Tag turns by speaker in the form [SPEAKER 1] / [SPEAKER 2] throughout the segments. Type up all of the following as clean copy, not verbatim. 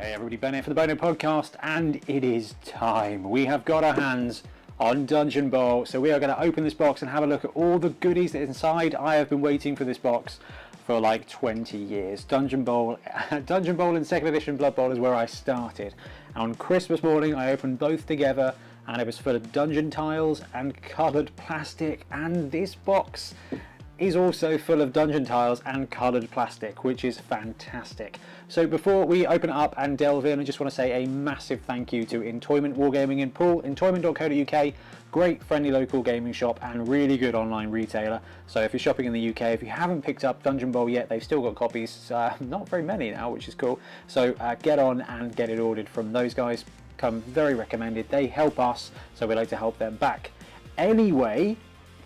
[SPEAKER 1] Hey everybody, Ben here for the Bonehead podcast, and it is time. We have got our hands on Dungeon Bowl, so we are going to open this box and have a look at all the goodies that are inside. I have been waiting for this box for like 20 years. Dungeon Bowl and 2nd edition Blood Bowl is where I started. On Christmas morning I opened both together and it was full of dungeon tiles and coloured plastic, and this box is also full of dungeon tiles and coloured plastic, which is fantastic. So before we open it up and delve in, I just want to say a massive thank you to Entoyment Wargaming in Poole, entoyment.co.uk, great friendly local gaming shop and really good online retailer. So if you're shopping in the UK, if you haven't picked up Dungeon Bowl yet, they've still got copies, not very many now, which is cool. So get on and get it ordered from those guys. Come very recommended, they help us, so we like to help them back. Anyway,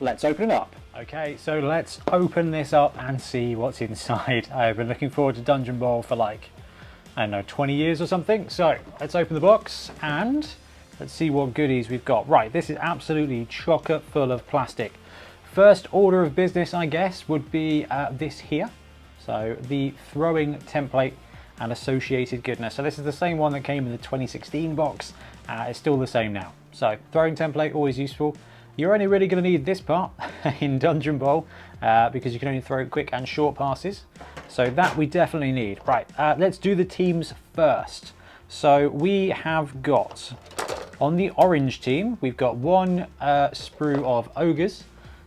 [SPEAKER 1] let's open it up. Okay, so let's open this up and see what's inside. I've been looking forward to Dungeon Bowl for like, I don't know, 20 years or something. So let's open the box and let's see what goodies we've got. Right, this is absolutely chocker full of plastic. First order of business, I guess, would be this here. So the throwing template and associated goodness. So this is the same one that came in the 2016 box. It's still the same now. So throwing template, always useful. You're only really going to need this part in Dungeon Bowl because you can only throw quick and short passes. So that we definitely need. Right, let's do the teams first. So we have got, on the orange team, we've got one sprue of ogres.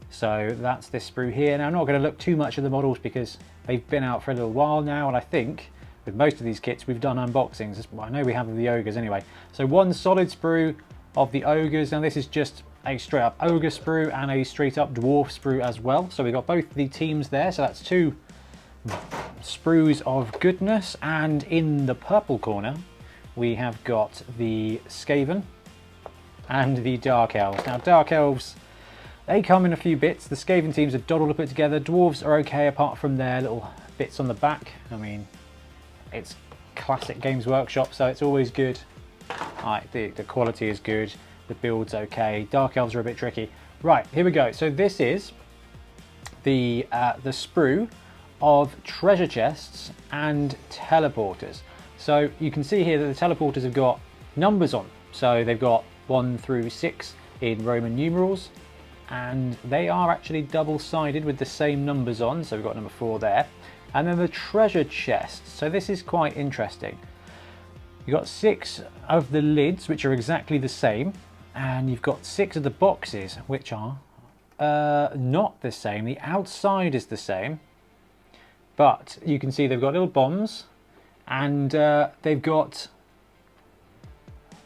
[SPEAKER 1] So that's this sprue here. Now I'm not going to look too much at the models because they've been out for a little while now, and I think with most of these kits we've done unboxings. Well, I know we have of the ogres anyway. So one solid sprue of the ogres. Now this is just a straight up ogre sprue and a straight up dwarf sprue as well. So we've got both the teams there. So that's two sprues of goodness. And in the purple corner, we have got the Skaven and the Dark Elves. Now Dark Elves, they come in a few bits. The Skaven teams are doddled to put together. Dwarves are okay apart from their little bits on the back. I mean, it's classic Games Workshop, so it's always good. Right, the quality is good. The build's okay. Dark Elves are a bit tricky. Right, here we go. So this is the sprue of treasure chests and teleporters. So you can see here that the teleporters have got numbers on. So they've got 1 through 6 in Roman numerals, and they are actually double-sided with the same numbers on. So we've got number 4 there. And then the treasure chests. So this is quite interesting. You've got 6 of the lids, which are exactly the same. And you've got 6 of the boxes, which are not the same. The outside is the same, but you can see they've got little bombs, and they've got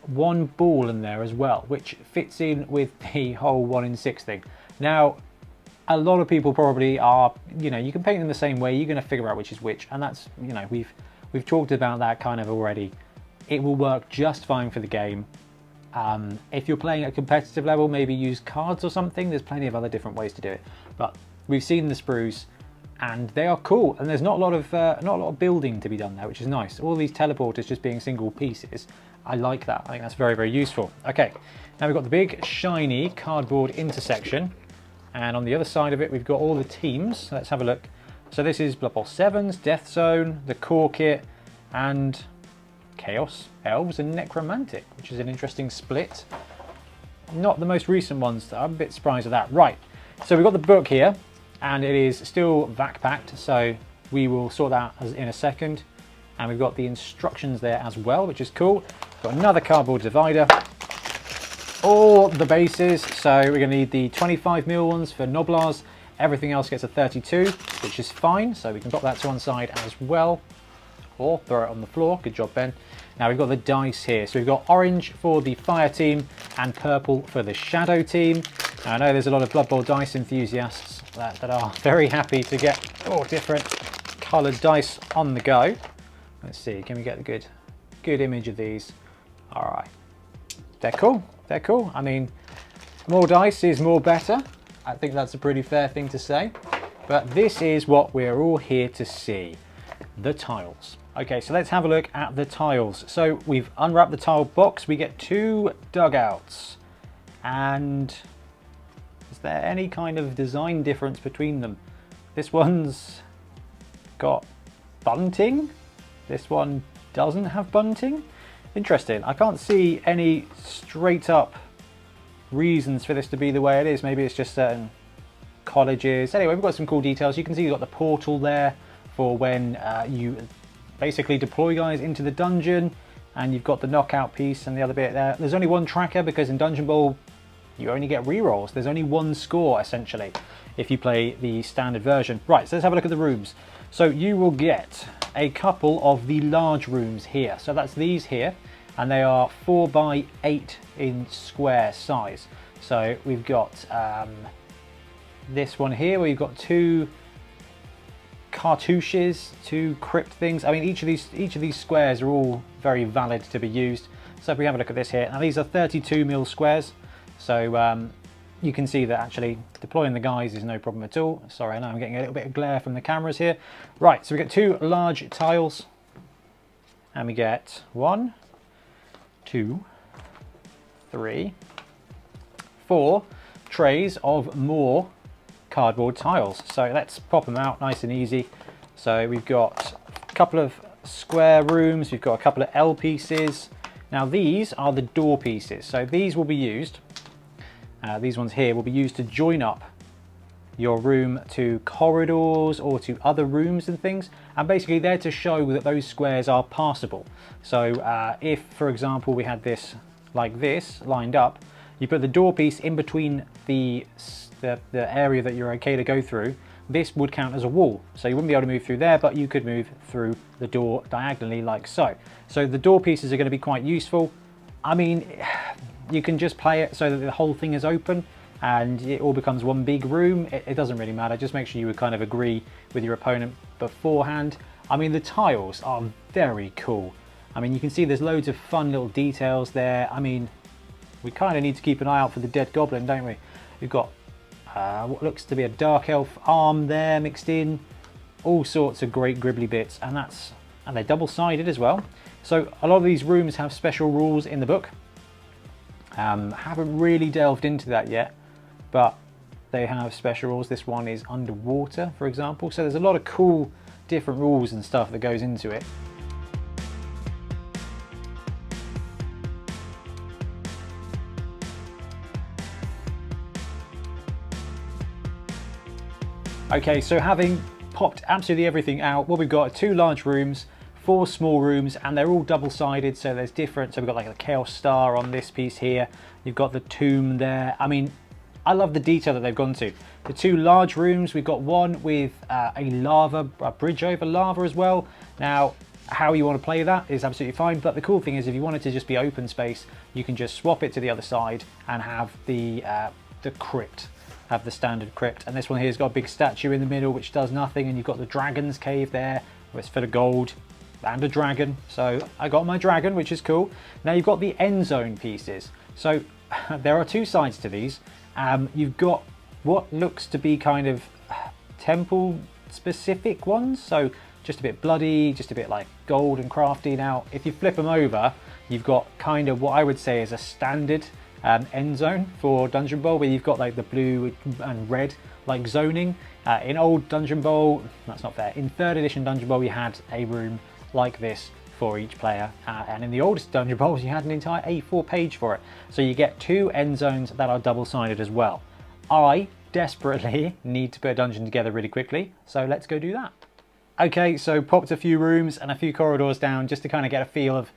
[SPEAKER 1] one ball in there as well, which fits in with the whole 1 in 6 thing. Now, a lot of people probably are, you know, you can paint them the same way. You're going to figure out which is which, and that's, you know, we've talked about that kind of already. It will work just fine for the game. If you're playing at a competitive level, maybe use cards or something. There's plenty of other different ways to do it. But we've seen the sprues, and they are cool. And there's not a lot of building to be done there, which is nice. All these teleporters just being single pieces, I like that. I think that's very, very useful. Okay, now we've got the big shiny cardboard intersection, and on the other side of it, we've got all the teams. Let's have a look. So this is Blood Bowl 7's, Death Zone, the Core Kit, and Chaos, Elves and Necromantic, which is an interesting split. Not the most recent ones, though. I'm a bit surprised at that. Right, so we've got the book here, and it is still vac packed, so we will sort that in a second. And we've got the instructions there as well, which is cool. Got another cardboard divider. All the bases, so we're going to need the 25mm ones for Noblars. Everything else gets a 32, which is fine, so we can pop that to one side as well. Or throw it on the floor. Good job, Ben. Now we've got the dice here. So we've got orange for the fire team and purple for the shadow team. Now, I know there's a lot of Blood Bowl dice enthusiasts that are very happy to get different coloured dice on the go. Let's see, can we get the good image of these? All right, they're cool. They're cool. I mean, more dice is more better. I think that's a pretty fair thing to say. But this is what we're all here to see. The tiles. Okay, so let's have a look at the tiles. So we've unwrapped the tile box. We get 2 dugouts. And is there any kind of design difference between them? This one's got bunting. This one doesn't have bunting. Interesting. I can't see any straight up reasons for this to be the way it is. Maybe it's just certain colleges. Anyway, we've got some cool details. You can see you've got the portal there for when you basically deploy guys into the dungeon, and you've got the knockout piece and the other bit there. There's only one tracker because in Dungeon Bowl you only get rerolls. There's only one score essentially if you play the standard version. Right, so let's have a look at the rooms. So you will get a couple of the large rooms here. So that's these here, and they are 4 by 8 in square size. So we've got this one here where you've got 2 cartouches, 2 crypt things. I mean, each of these squares are all very valid to be used. So if we have a look at this here, now these are 32mm squares. So you can see that actually deploying the guys is no problem at all. Sorry, I know I'm getting a little bit of glare from the cameras here. Right, so we get 2 large tiles, and we get 1, 2, 3, 4 trays of more cardboard tiles. So let's pop them out nice and easy. So we've got a couple of square rooms, we've got a couple of L pieces. Now these are the door pieces, so these will be used, these ones here will be used to join up your room to corridors or to other rooms and things, and basically they're to show that those squares are passable. So if, for example, we had this like this lined up, you put the door piece in between the area that you're okay to go through, this would count as a wall. So you wouldn't be able to move through there, but you could move through the door diagonally like so. So the door pieces are going to be quite useful. I mean, you can just play it so that the whole thing is open and it all becomes one big room. It doesn't really matter. Just make sure you would kind of agree with your opponent beforehand. I mean, the tiles are very cool. I mean, you can see there's loads of fun little details there. I mean, we kind of need to keep an eye out for the dead goblin, don't we? We've got what looks to be a dark elf arm there mixed in, all sorts of great gribbly bits, and they're double-sided as well. So a lot of these rooms have special rules in the book. Haven't really delved into that yet, but they have special rules. This one is underwater, for example. So there's a lot of cool different rules and stuff that goes into it. Okay, so having popped absolutely everything out, what we've got are 2 large rooms, 4 small rooms, and they're all double-sided, so there's different. So we've got like a Chaos Star on this piece here. You've got the tomb there. I mean, I love the detail that they've gone to. The 2 large rooms, we've got one with a bridge over lava as well. Now, how you want to play that is absolutely fine, but the cool thing is if you want it to just be open space, you can just swap it to the other side and have the crypt. Have the standard crypt, and this one here has got a big statue in the middle which does nothing, and you've got the dragon's cave there where it's full of gold and a dragon. So I got my dragon, which is cool. Now you've got the end zone pieces. So there are 2 sides to these. You've got what looks to be kind of temple specific ones, so just a bit bloody, just a bit like gold and crafty. Now if you flip them over, you've got kind of what I would say is a standard end zone for Dungeon Bowl, where you've got like the blue and red like zoning. In old Dungeon Bowl, that's not fair, in 3rd edition Dungeon Bowl you had a room like this for each player, and in the oldest Dungeon Bowls you had an entire A4 page for it. So you get 2 end zones that are double-sided as well. I desperately need to put a dungeon together really quickly, so let's go do that. Okay, so popped a few rooms and a few corridors down just to kind of get a feel of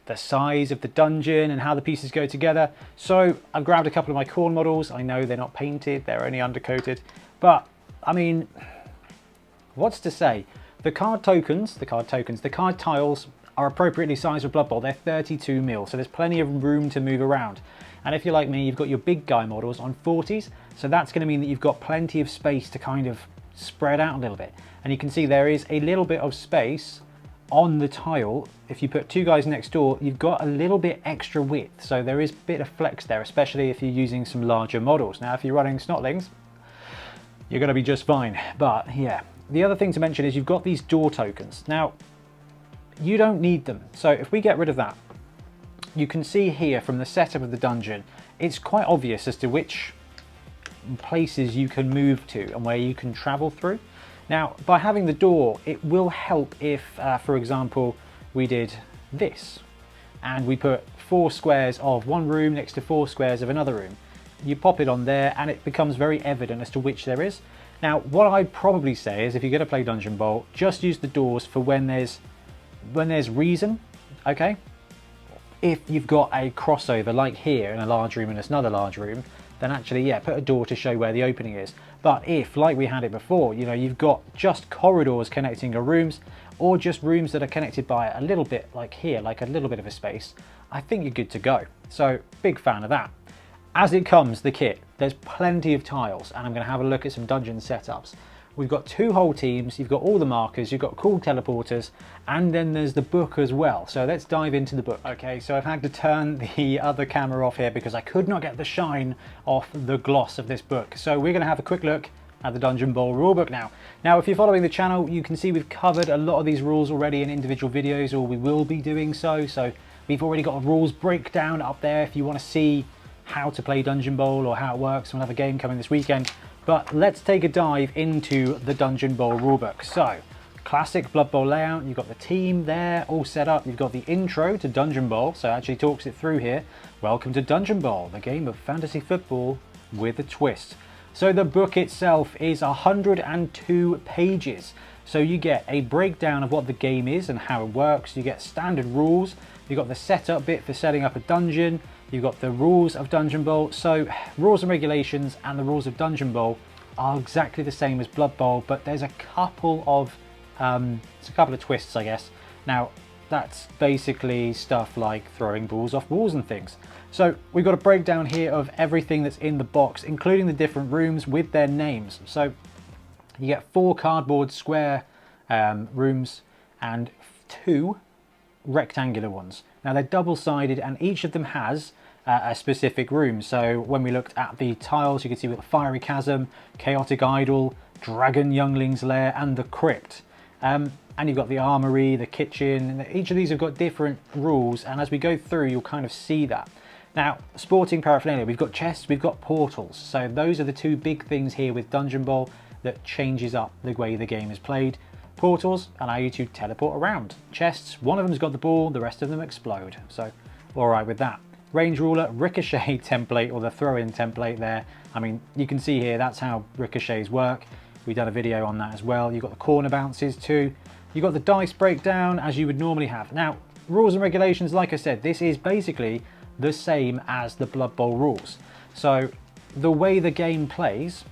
[SPEAKER 1] the size of the dungeon and how the pieces go together. So I've grabbed a couple of my corn models. I know they're not painted, they're only undercoated, but I mean, what's to say? The card tiles are appropriately sized for Blood Bowl. They're 32mm, so there's plenty of room to move around. And if you're like me, you've got your big guy models on 40s, so that's going to mean that you've got plenty of space to kind of spread out a little bit. And you can see there is a little bit of space on the tile. If you put 2 guys next door, you've got a little bit extra width, so there is a bit of flex there, especially if you're using some larger models. Now if you're running Snotlings, you're going to be just fine. But yeah, the other thing to mention is you've got these door tokens. Now you don't need them, so if we get rid of that, you can see here from the setup of the dungeon, it's quite obvious as to which places you can move to and where you can travel through. Now, by having the door, it will help if, for example, we did this, and we put 4 squares of one room next to 4 squares of another room. You pop it on there and it becomes very evident as to which there is. Now, what I'd probably say is if you're going to play Dungeon Bowl, just use the doors for when there's reason, okay? If you've got a crossover like here in a large room and it's another large room, then actually, yeah, put a door to show where the opening is. But if, like we had it before, you know, you've got just corridors connecting your rooms, or just rooms that are connected by a little bit like here, like a little bit of a space, I think you're good to go. So, big fan of that. As it comes, the kit, there's plenty of tiles, and I'm going to have a look at some dungeon setups. We've got 2 whole teams, you've got all the markers, you've got cool teleporters, and then there's the book as well. So let's dive into the book. Okay, so I've had to turn the other camera off here because I could not get the shine off the gloss of this book. So we're going to have a quick look at the Dungeon Bowl rulebook now. Now, if you're following the channel, you can see we've covered a lot of these rules already in individual videos, or we will be doing so. So we've already got a rules breakdown up there if you want to see how to play Dungeon Bowl or how it works. We'll have a game coming this weekend. But let's take a dive into the Dungeon Bowl rulebook. So, classic Blood Bowl layout, you've got the team there all set up, you've got the intro to Dungeon Bowl, so it actually talks it through here. Welcome to Dungeon Bowl, the game of fantasy football with a twist. So the book itself is 102 pages. So you get a breakdown of what the game is and how it works, you get standard rules, you've got the setup bit for setting up a dungeon, you've got the rules of Dungeon Bowl. So rules and regulations and the rules of Dungeon Bowl are exactly the same as Blood Bowl, but there's a couple of twists, I guess. Now, that's basically stuff like throwing balls off walls and things. So we've got a breakdown here of everything that's in the box, including the different rooms with their names. So you get 4 cardboard square rooms and 2 rectangular ones. Now they're double-sided and each of them has a specific room. So when we looked at the tiles, you can see we've got the Fiery Chasm, Chaotic Idol, Dragon Youngling's Lair and the Crypt. And you've got the Armory, the Kitchen, and each of these have got different rules, and as we go through you'll kind of see that. Now, sporting paraphernalia, we've got chests, we've got portals. So those are the 2 big things here with Dungeon Bowl that changes up the way the game is played. Portals allow you to teleport around. Chests, one of them's got the ball, the rest of them explode. So, alright with that. Range ruler, ricochet template, or the throw-in template there. I mean, you can see here, that's how ricochets work. We've done a video on that as well. You've got the corner bounces too. You've got the dice breakdown as you would normally have. Now, rules and regulations, like I said, this is basically the same as the Blood Bowl rules. So, the way the game plays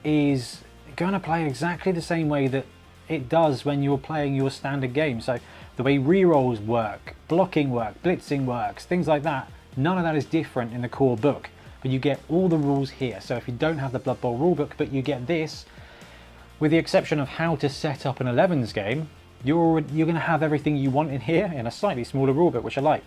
[SPEAKER 1] is going to play exactly the same way that it does when you're playing your standard game. So, the way rerolls work, blocking work, blitzing works, things like that, none of that is different in the core book, but you get all the rules here. So if you don't have the Blood Bowl rulebook, but you get this, with the exception of how to set up an 11s game, you're going to have everything you want in here in a slightly smaller rulebook, which I like.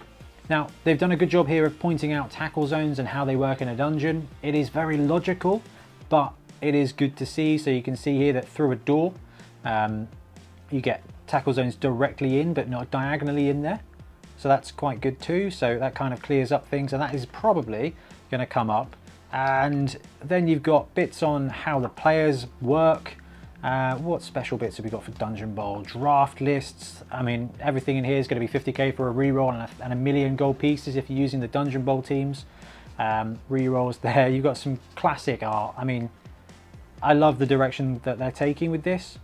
[SPEAKER 1] Now, they've done a good job here of pointing out tackle zones and how they work in a dungeon. It is very logical, but it is good to see. So you can see here that through a door, you get tackle zones directly in, but not diagonally in there. So that's quite good too. So that kind of clears up things, and that is probably going to come up. And then you've got bits on how the players work. What special bits have we got for Dungeon Bowl? Draft lists. I mean, everything in here is going to be 50k for a reroll and a million gold pieces if you're using the Dungeon Bowl teams. Rerolls there. You've got some classic art. I mean, I love the direction that they're taking with this.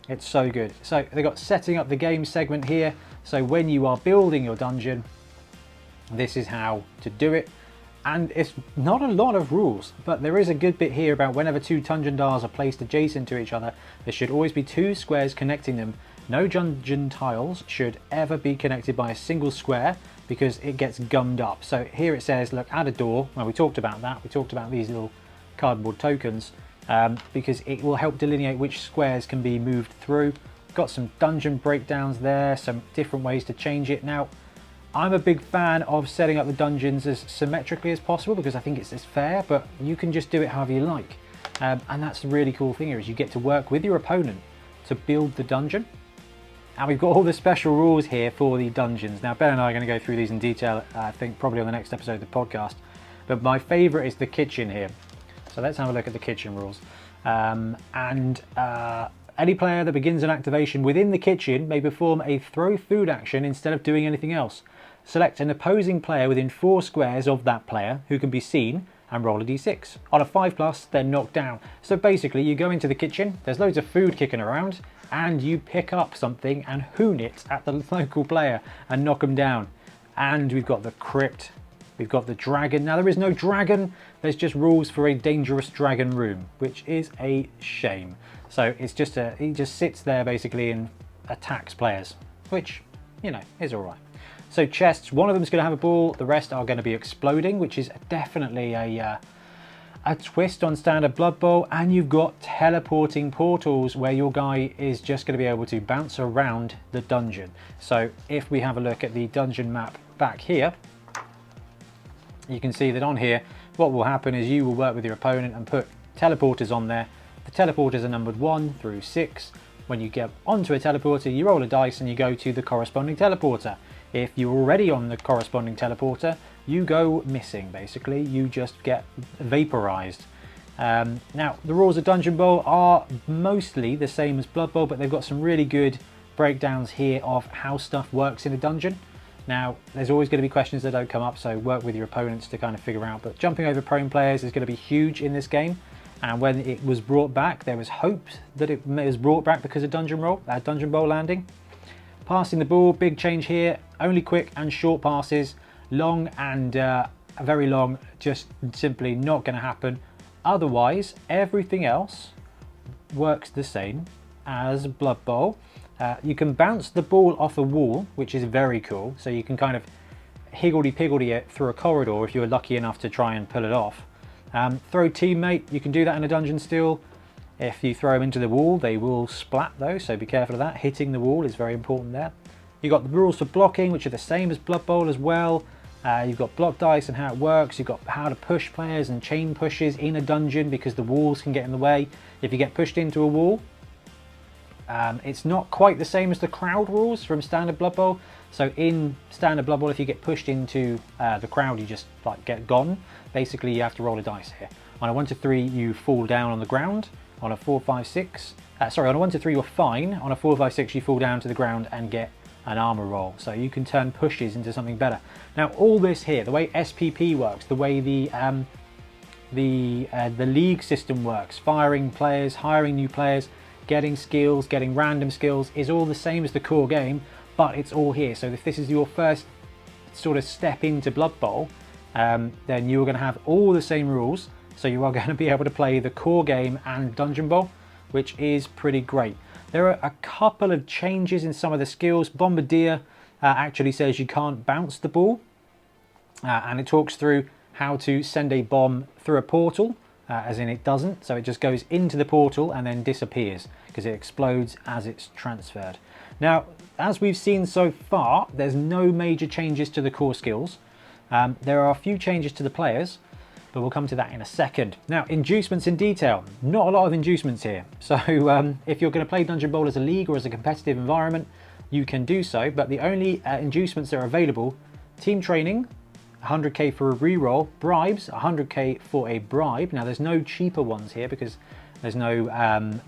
[SPEAKER 1] It's so good. So they've got setting up the game segment here. So when you are building your dungeon, this is how to do it. And it's not a lot of rules, but there is a good bit here about whenever 2 dungeon tiles are placed adjacent to each other, there should always be 2 squares connecting them. No dungeon tiles should ever be connected by a single square because it gets gummed up. So here it says, look, add a door. Well, we talked about that. We talked about these little cardboard tokens because it will help delineate which squares can be moved through. Got some dungeon breakdowns there, some different ways to change it. Now, I'm a big fan of setting up the dungeons as symmetrically as possible because I think it's as fair, but you can just do it however you like. And that's the really cool thing here is you get to work with your opponent to build the dungeon. And we've got all the special rules here for the dungeons. Now, Ben and I are going to go through these in detail, I think probably on the next episode of the podcast. But my favourite is the kitchen here. So let's have a look at the kitchen rules. Any player that begins an activation within the kitchen may perform a throw food action instead of doing anything else. Select an opposing player within 4 squares of that player who can be seen and roll a d6. On a 5+, they're knocked down. So basically you go into the kitchen, there's loads of food kicking around, and you pick up something and hoon it at the local player and knock them down. And we've got the crypt, we've got the dragon. Now there is no dragon, there's just rules for a dangerous dragon room, which is a shame. So it's just he just sits there basically and attacks players, which, you know, is alright. So chests, one of them is going to have a ball, the rest are going to be exploding, which is definitely a twist on standard Blood Bowl. And you've got teleporting portals where your guy is just going to be able to bounce around the dungeon. So if we have a look at the dungeon map back here, you can see that on here, what will happen is you will work with your opponent and put teleporters on there. The teleporters are numbered 1 through 6. When you get onto a teleporter, you roll a dice and you go to the corresponding teleporter. If you're already on the corresponding teleporter, you go missing, basically. You just get vaporized. Now, the rules of Dungeon Bowl are mostly the same as Blood Bowl, but they've got some really good breakdowns here of how stuff works in a dungeon. Now, there's always going to be questions that don't come up, so work with your opponents to kind of figure out. But jumping over prone players is going to be huge in this game. And when it was brought back, there was hopes that it was brought back because of Dungeon Bowl landing. Passing the ball, big change here. Only quick and short passes. Long and very long, just simply not going to happen. Otherwise, everything else works the same as Blood Bowl. You can bounce the ball off a wall, which is very cool. So you can kind of higgledy-piggledy it through a corridor if you're lucky enough to try and pull it off. Throw teammate, you can do that in a dungeon still. If you throw them into the wall, they will splat though, so be careful of that. Hitting the wall is very important there. You've got the rules for blocking, which are the same as Blood Bowl as well. You've got block dice and how it works. You've got how to push players and chain pushes in a dungeon because the walls can get in the way. If you get pushed into a wall, it's not quite the same as the crowd rules from standard Blood Bowl. So in standard Blood Bowl, if you get pushed into the crowd, you just like get gone. Basically, you have to roll a dice here. On a 1 to 3, you fall down on the ground. On a 4, 5, 6, sorry, on a 1 to 3, you're fine. On a 4, 5, 6, you fall down to the ground and get an armor roll. So you can turn pushes into something better. Now, all this here, the way SPP works, the way the league system works, firing players, hiring new players, getting skills, getting random skills, is all the same as the core game, but it's all here. So if this is your first sort of step into Blood Bowl, then you're going to have all the same rules. So you are going to be able to play the core game and Dungeon Bowl, which is pretty great. There are a couple of changes in some of the skills. Bombardier actually says you can't bounce the ball, and it talks through how to send a bomb through a portal, as in it doesn't. So it just goes into the portal and then disappears because it explodes as it's transferred. Now, as we've seen so far, there's no major changes to the core skills. There are a few changes to the players, but we'll come to that in a second. Now, inducements in detail. Not a lot of inducements here. So if you're going to play Dungeon Bowl as a league or as a competitive environment, you can do so, but the only inducements that are available: team training, 100k for a reroll; bribes, 100k for a bribe. Now, there's no cheaper ones here because there's no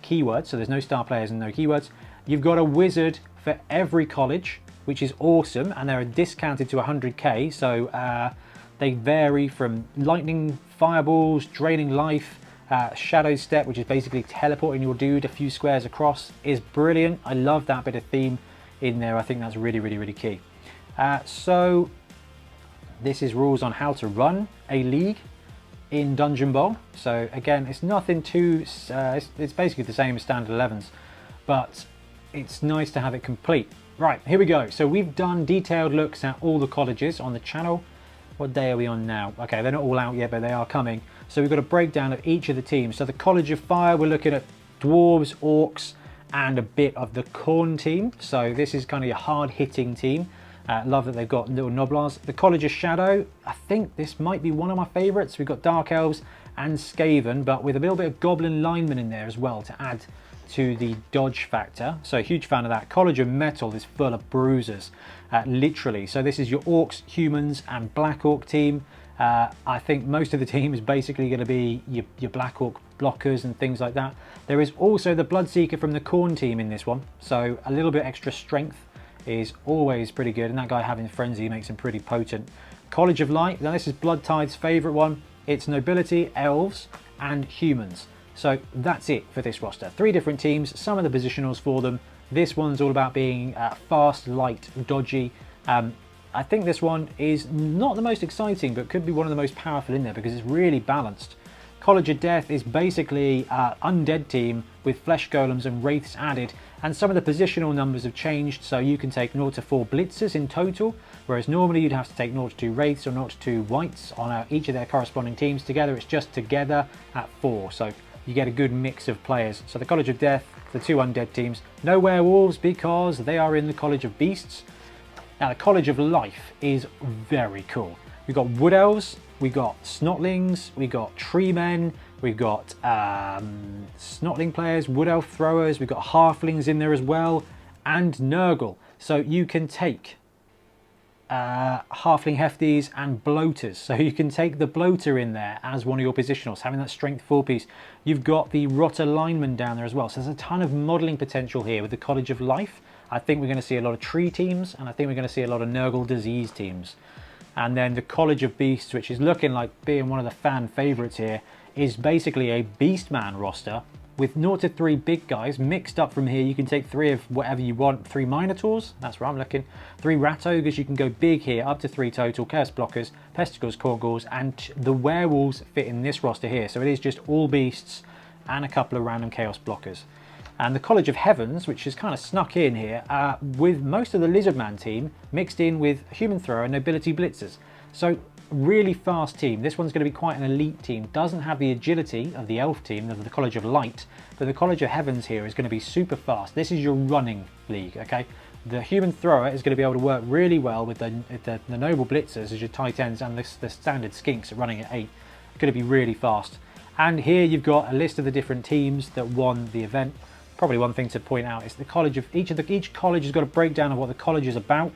[SPEAKER 1] keywords, so there's no star players and no keywords. You've got a wizard for every college, which is awesome, and they're discounted to 100k, so they vary from lightning, fireballs, draining life, shadow step, which is basically teleporting your dude a few squares across, is brilliant. I love that bit of theme in there. I think that's really, really, really key. So this is rules on how to run a league in Dungeon Bowl. So again, it's nothing too, it's basically the same as standard 11s, but it's nice to have it complete. Right, here we go. So we've done detailed looks at all the colleges on the channel. What day are we on now? Okay, they're not all out yet, but they are coming. So we've got a breakdown of each of the teams. So the College of Fire, we're looking at Dwarves, Orcs, and a bit of the Khorne team. So this is kind of your hard-hitting team. Love that they've got little Noblars. The College of Shadow, I think this might be one of my favourites. We've got Dark Elves and Skaven, but with a little bit of Goblin Lineman in there as well to add to the dodge factor. So huge fan of that. College of Metal is full of bruisers, literally. So this is your Orcs, Humans, and Black Orc team. I think most of the team is basically going to be your Black Orc blockers and things like that. There is also the Bloodseeker from the Khorne team in this one, so a little bit extra strength is always pretty good, and that guy having Frenzy makes him pretty potent. College of Light, now this is Bloodtide's favourite one. It's Nobility, Elves and Humans. So that's it for this roster. 3 different teams, some of the positionals for them. This one's all about being fast, light, dodgy. I think this one is not the most exciting, but could be one of the most powerful in there because it's really balanced. College of Death is basically an undead team with flesh golems and wraiths added, and some of the positional numbers have changed, so you can take 0 to 4 blitzers in total, whereas normally you'd have to take 0 to 2 wraiths or 0 to 2 wights on each of their corresponding teams. Together it's just together at 4, so you get a good mix of players. So the College of Death, the 2 undead teams, no werewolves because they are in the College of Beasts. Now the College of Life is very cool. We've got Wood Elves, we got Snotlings, we got Tree Men, we've got Snotling players, Wood Elf throwers, we've got Halflings in there as well, and Nurgle. So you can take Halfling Hefties and Bloaters. So you can take the Bloater in there as one of your positionals, having that strength 4 piece. You've got the Rotter Lineman down there as well. So there's a ton of modelling potential here with the College of Life. I think we're going to see a lot of Tree teams, and I think we're going to see a lot of Nurgle Disease teams. And then the College of Beasts, which is looking like being one of the fan favourites here, is basically a Beastman roster with 0 to 3 big guys mixed up from here. You can take 3 of whatever you want. 3 Minotaurs, that's where I'm looking. 3 Rat Ogres, you can go big here, up to 3 total. Curse Blockers, Pesticles, Korgors, and the Werewolves fit in this roster here. So it is just all beasts and a couple of random Chaos Blockers. And the College of Heavens, which is kind of snuck in here, with most of the Lizardman team mixed in with Human Thrower and Nobility Blitzers. So really fast team. This one's going to be quite an elite team. Doesn't have the agility of the Elf team, of the College of Light, but the College of Heavens here is going to be super fast. This is your running league, okay? The Human Thrower is going to be able to work really well with the Noble Blitzers as your tight ends, and the standard Skinks running at 8. Going to be really fast. And here you've got a list of the different teams that won the event. Probably one thing to point out is the college of each college has got a breakdown of what the college is about,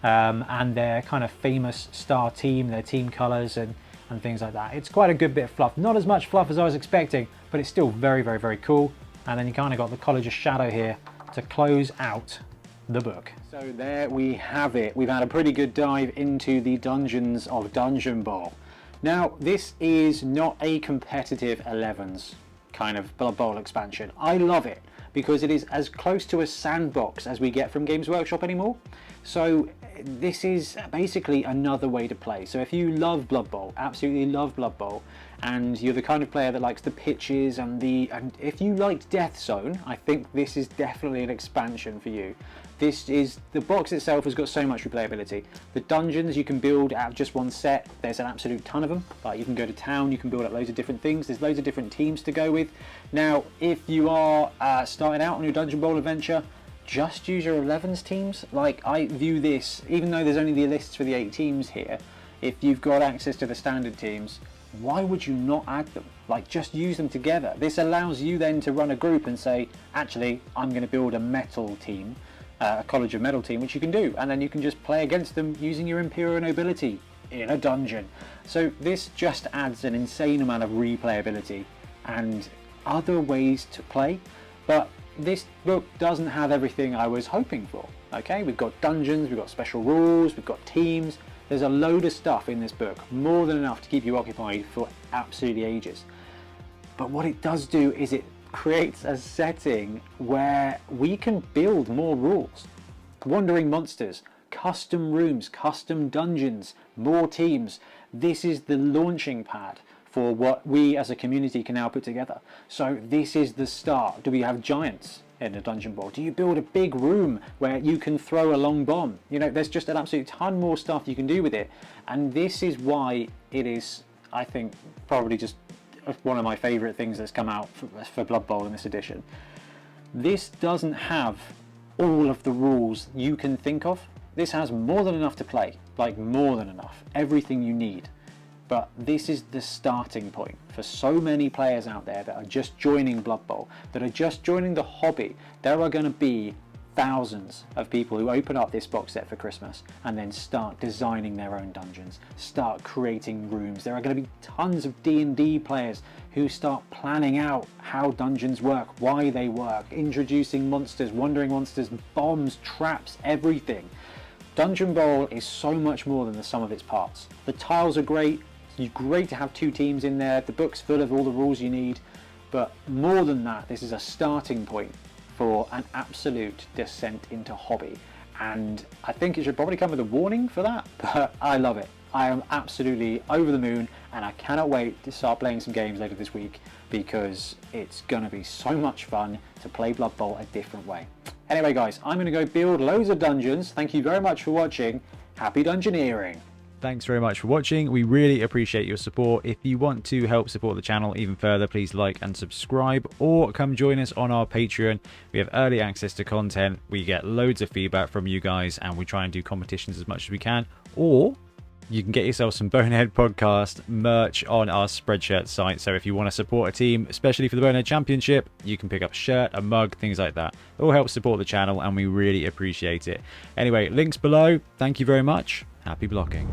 [SPEAKER 1] and their kind of famous star team, their team colours and things like that. It's quite a good bit of fluff. Not as much fluff as I was expecting, but it's still very, very, very cool. And then you kind of got the College of Shadow here to close out the book. So there we have it. We've had a pretty good dive into the dungeons of Dungeon Bowl. Now, this is not a competitive 11s kind of Blood Bowl expansion. I love it because it is as close to a sandbox as we get from Games Workshop anymore. So this is basically another way to play. So if you love Blood Bowl, absolutely love Blood Bowl, and you're the kind of player that likes the pitches and if you liked Death Zone, I think this is definitely an expansion for you. The box itself has got so much replayability. The dungeons you can build out of just one set. There's an absolute ton of them. Like you can go to town, you can build up loads of different things. There's loads of different teams to go with. Now, if you are starting out on your Dungeon Bowl adventure, just use your 11s teams. Like I view this, even though there's only the lists for the 8 teams here, if you've got access to the standard teams, why would you not add them? Like just use them together. This allows you then to run a group and say, actually, I'm going to build a metal team. A College of Metal team, which you can do, and then you can just play against them using your Imperial Nobility in a dungeon. So this just adds an insane amount of replayability and other ways to play, but this book doesn't have everything I was hoping for. Okay, we've got dungeons, we've got special rules, we've got teams. There's a load of stuff in this book, more than enough to keep you occupied for absolutely ages. But what it does do is it creates a setting where we can build more rules. Wandering monsters, custom rooms, custom dungeons, more teams. This is the launching pad for what we as a community can now put together. So this is the start. Do we have giants in a Dungeon Bowl? Do you build a big room where you can throw a long bomb? You know, there's just an absolute ton more stuff you can do with it. And this is why it is, I think, probably just one of my favourite things that's come out for Blood Bowl in this edition. This doesn't have all of the rules you can think of. This has more than enough to play, like more than enough, everything you need. But this is the starting point for so many players out there that are just joining Blood Bowl, that are just joining the hobby. There are going to be thousands of people who open up this box set for Christmas and then start designing their own dungeons, start creating rooms. There are going to be tons of D&D players who start planning out how dungeons work, why they work, introducing monsters, wandering monsters, bombs, traps, everything. Dungeon Bowl is so much more than the sum of its parts. The tiles are great. It's great to have 2 teams in there. The book's full of all the rules you need. But more than that, this is a starting point for an absolute descent into hobby. And I think it should probably come with a warning for that, but I love it. I am absolutely over the moon, and I cannot wait to start playing some games later this week because it's gonna be so much fun to play Blood Bowl a different way. Anyway guys, I'm gonna go build loads of dungeons. Thank you very much for watching. Happy dungeoneering.
[SPEAKER 2] Thanks very much for watching. We really appreciate your support. If you want to help support the channel even further, please like and subscribe, or come join us on our Patreon. We have early access to content. We get loads of feedback from you guys, and we try and do competitions as much as we can. Or you can get yourself some Bonehead podcast merch on our Spreadshirt site. So if you want to support a team, especially for the Bonehead Championship, you can pick up a shirt, a mug, things like that. It all helps support the channel, and we really appreciate it. Anyway, links below. Thank you very much. Happy blocking.